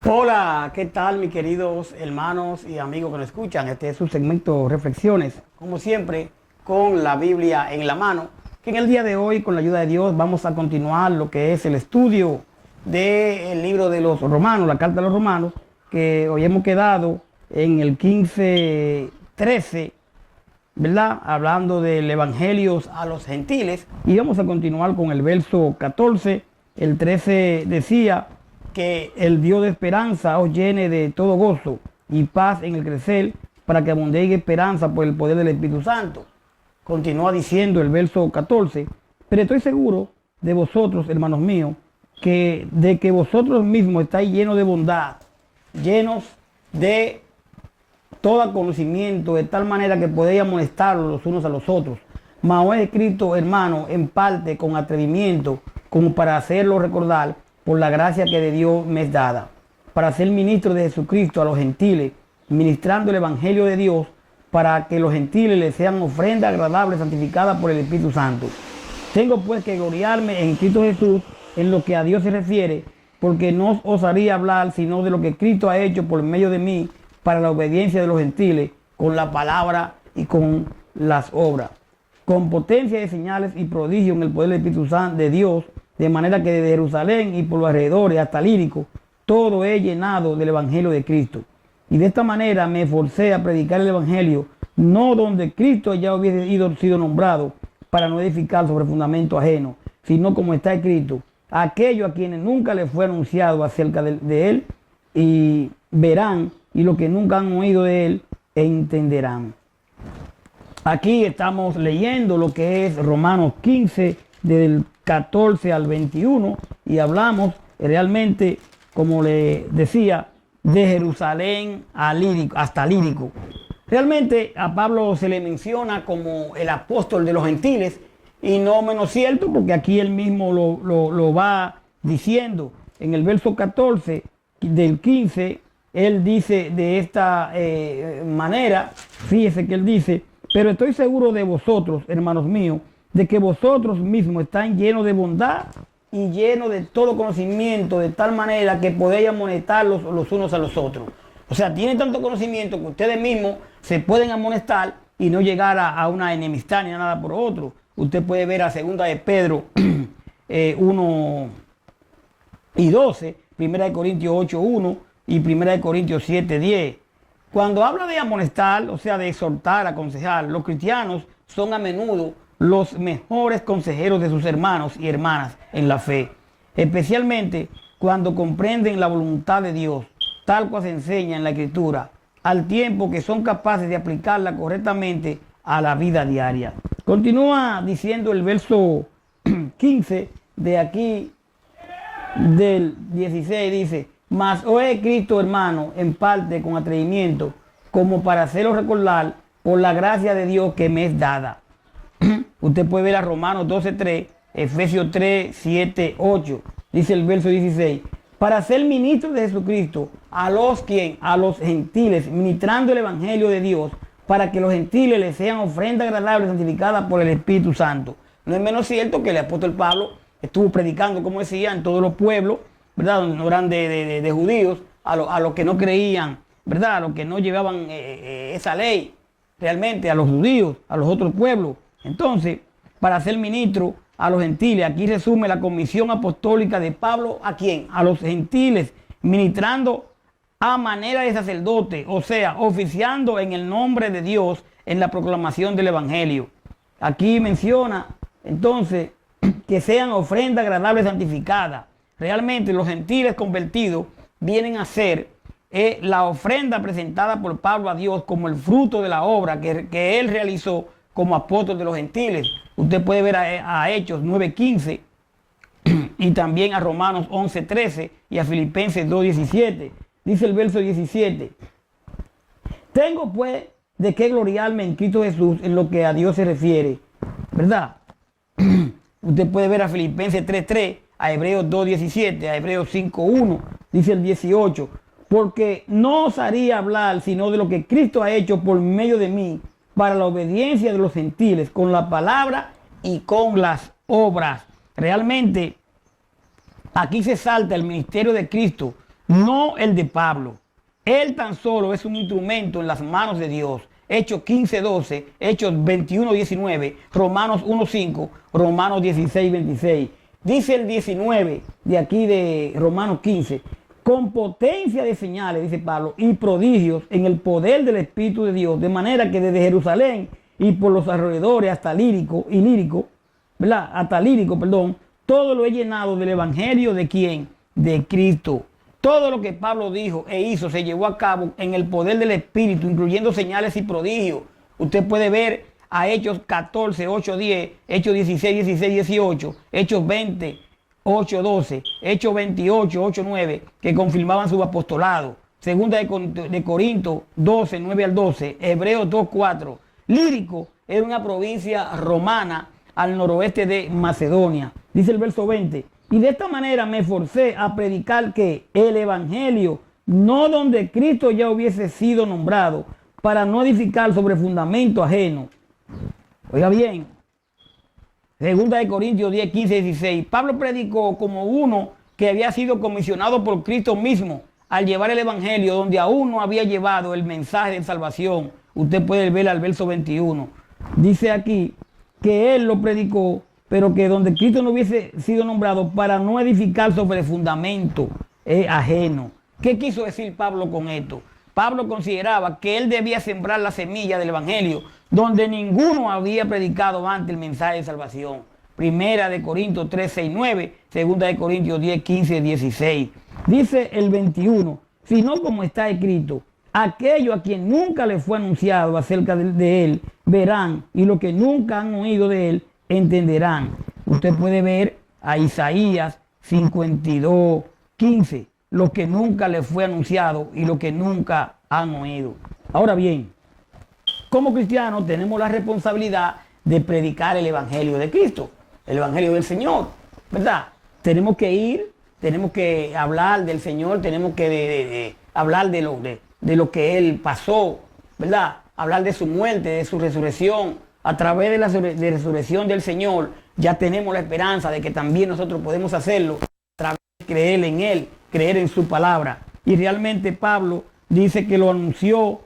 Hola, ¿qué tal mis queridos hermanos y amigos que nos escuchan? Este es su segmento Reflexiones, como siempre, con la Biblia en la mano, que en el día de hoy, con la ayuda de Dios, vamos a continuar lo que es el estudio del libro de los Romanos, la carta de los Romanos, que hoy hemos quedado en el 15:13, ¿verdad? Hablando del Evangelio a los gentiles, y vamos a continuar con el verso 14. El 13 decía: que el Dios de esperanza os llene de todo gozo y paz en el crecer, para que abundéis esperanza por el poder del Espíritu Santo. Continúa diciendo el verso 14: pero estoy seguro de vosotros, hermanos míos, de que vosotros mismos estáis llenos de bondad, llenos de todo conocimiento, de tal manera que podéis amonestarlos los unos a los otros. Mas os he escrito, hermano, en parte con atrevimiento, como para hacerlo recordar, por la gracia que de Dios me es dada, para ser ministro de Jesucristo a los gentiles, ministrando el Evangelio de Dios, para que los gentiles les sean ofrenda agradable, santificada por el Espíritu Santo. Tengo pues que gloriarme en Cristo Jesús en lo que a Dios se refiere, porque no os haría hablar sino de lo que Cristo ha hecho por medio de mí, para la obediencia de los gentiles, con la palabra y con las obras, con potencia de señales y prodigios en el poder del Espíritu Santo de Dios, de manera que desde Jerusalén y por los alrededores hasta Lírico, todo es llenado del Evangelio de Cristo. Y de esta manera me esforcé a predicar el Evangelio, no donde Cristo ya hubiese sido nombrado, para no edificar sobre fundamento ajeno, sino como está escrito: aquellos a quienes nunca les fue anunciado acerca de él, y verán, y los que nunca han oído de él, entenderán. Aquí estamos leyendo lo que es Romanos 15, del 14 al 21, y hablamos realmente, como le decía, de Jerusalén a Lírico, hasta Lírico. Realmente a Pablo se le menciona como el apóstol de los gentiles, y no menos cierto, porque aquí él mismo lo va diciendo. En el verso 14 del 15, él dice de esta manera, fíjese que él dice: pero estoy seguro de vosotros, hermanos míos, de que vosotros mismos están llenos de bondad y llenos de todo conocimiento, de tal manera que podéis amonestarlos los unos a los otros. O sea, tienen tanto conocimiento que ustedes mismos se pueden amonestar y no llegar a una enemistad ni a nada por otro. Usted puede ver a 2 de Pedro 1 y 12, 1 de Corintios 8, 1 y 1 de Corintios 7, 10. Cuando habla de amonestar, o sea, de exhortar, aconsejar, los cristianos son a menudo los mejores consejeros de sus hermanos y hermanas en la fe, especialmente cuando comprenden la voluntad de Dios, tal cual se enseña en la Escritura, al tiempo que son capaces de aplicarla correctamente a la vida diaria. Continúa diciendo el verso 15 de aquí, del 16, dice: mas os he escrito, hermano, en parte con atrevimiento, como para hacerlo recordar por la gracia de Dios que me es dada. Usted puede ver a Romanos 12:3, Efesios 3:7, 8. Dice el verso 16: para ser ministro de Jesucristo a los gentiles, ministrando el Evangelio de Dios, para que los gentiles les sean ofrenda agradable, santificada por el Espíritu Santo. No es menos cierto que el apóstol Pablo estuvo predicando, como decía, en todos los pueblos, ¿verdad?, donde no eran de judíos, a los que no creían, ¿verdad?, a los que no llevaban esa ley, realmente a los judíos, a los otros pueblos. Entonces, para ser ministro a los gentiles, aquí resume la comisión apostólica de Pablo. ¿A quién? A los gentiles, ministrando a manera de sacerdote, o sea, oficiando en el nombre de Dios en la proclamación del Evangelio. Aquí menciona entonces que sean ofrenda agradable, santificada. Realmente los gentiles convertidos vienen a ser la ofrenda presentada por Pablo a Dios como el fruto de la obra que él realizó como apóstol de los gentiles. Usted puede ver a Hechos 9:15 y también a Romanos 11:13 y a Filipenses 2:17. Dice el verso 17: tengo pues de qué gloriarme en Cristo Jesús en lo que a Dios se refiere, ¿verdad? Usted puede ver a Filipenses 3:3, a Hebreos 2:17, a Hebreos 5:1, dice el 18: porque no os haría hablar sino de lo que Cristo ha hecho por medio de mí, para la obediencia de los gentiles, con la palabra y con las obras. Realmente, aquí se salta el ministerio de Cristo no el de Pablo. Él tan solo es un instrumento en las manos de Dios. Hechos 15:12, Hechos 21:19, Romanos 1:5, Romanos 16:26. Dice el 19 de aquí de Romanos 15, con potencia de señales, dice Pablo, y prodigios en el poder del Espíritu de Dios, de manera que desde Jerusalén y por los alrededores hasta Lírico, ¿verdad? Hasta Lírico, perdón, todo lo he llenado del evangelio de ¿quién? De Cristo. Todo lo que Pablo dijo e hizo se llevó a cabo en el poder del Espíritu, incluyendo señales y prodigios. Usted puede ver a Hechos 14, 8, 10, Hechos 16, 16, 18, Hechos 20, 8, 12, Hechos 28, 8, 9, que confirmaban su apostolado. Segunda de Corintios 12, 9 al 12, Hebreos 2, 4. Lírico era una provincia romana al noroeste de Macedonia. Dice el verso 20. Y de esta manera me forcé a predicar que el evangelio, no donde Cristo ya hubiese sido nombrado, para no edificar sobre fundamento ajeno. Oiga bien, segunda de Corintios 10, 15, 16. Pablo predicó como uno que había sido comisionado por Cristo mismo al llevar el evangelio donde aún no había llevado el mensaje de salvación. Usted puede ver al verso 21. Dice aquí que él lo predicó, pero que donde Cristo no hubiese sido nombrado, para no edificar sobre fundamento ajeno. ¿Qué quiso decir Pablo con esto? Pablo consideraba que él debía sembrar la semilla del evangelio donde ninguno había predicado antes el mensaje de salvación. Primera de Corintios 3, 6, 9, segunda de Corintios 10, 15, 16. Dice el 21, sino como está escrito, aquello a quien nunca le fue anunciado acerca de él, verán, y lo que nunca han oído de él, entenderán. Usted puede ver a Isaías 52, 15, lo que nunca le fue anunciado y lo que nunca han oído. Ahora bien, como cristianos tenemos la responsabilidad de predicar el evangelio de Cristo, el evangelio del Señor, ¿verdad? Tenemos que ir, tenemos que hablar del Señor, tenemos que hablar de lo que Él pasó, ¿verdad? Hablar de su muerte, de su resurrección. A través de la resurrección del Señor ya tenemos la esperanza de que también nosotros podemos hacerlo a través de creer en Él, creer en su palabra. Y realmente Pablo dice que lo anunció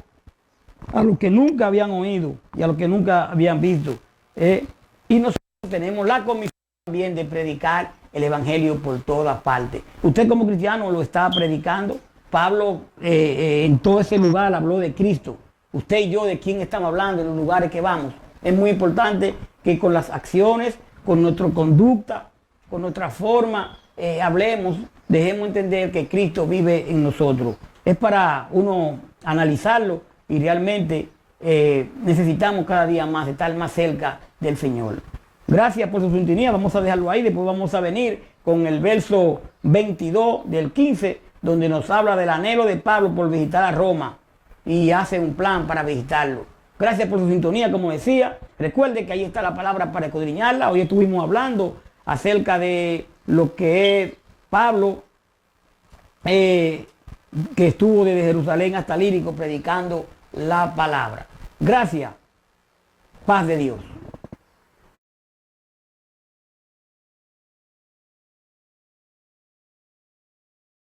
a los que nunca habían oído y a los que nunca habían visto. Y nosotros tenemos la comisión también de predicar el evangelio por todas partes. Usted como cristiano lo está predicando. Pablo en todo ese lugar habló de Cristo. Usted y yo, ¿de quién estamos hablando en los lugares que vamos? Es muy importante que con las acciones, con nuestra conducta, con nuestra forma, hablemos, dejemos entender que Cristo vive en nosotros. Es para uno analizarlo y realmente necesitamos cada día más estar más cerca del Señor. Gracias por su sintonía. Vamos a dejarlo ahí. Después vamos a venir con el verso 22 del 15, donde nos habla del anhelo de Pablo por visitar a Roma y hace un plan para visitarlo. Gracias por su sintonía, como decía. Recuerde que ahí está la palabra para escudriñarla. Hoy estuvimos hablando acerca de lo que es Pablo, que estuvo desde Jerusalén hasta Lírico predicando la palabra. Gracias. Paz de Dios.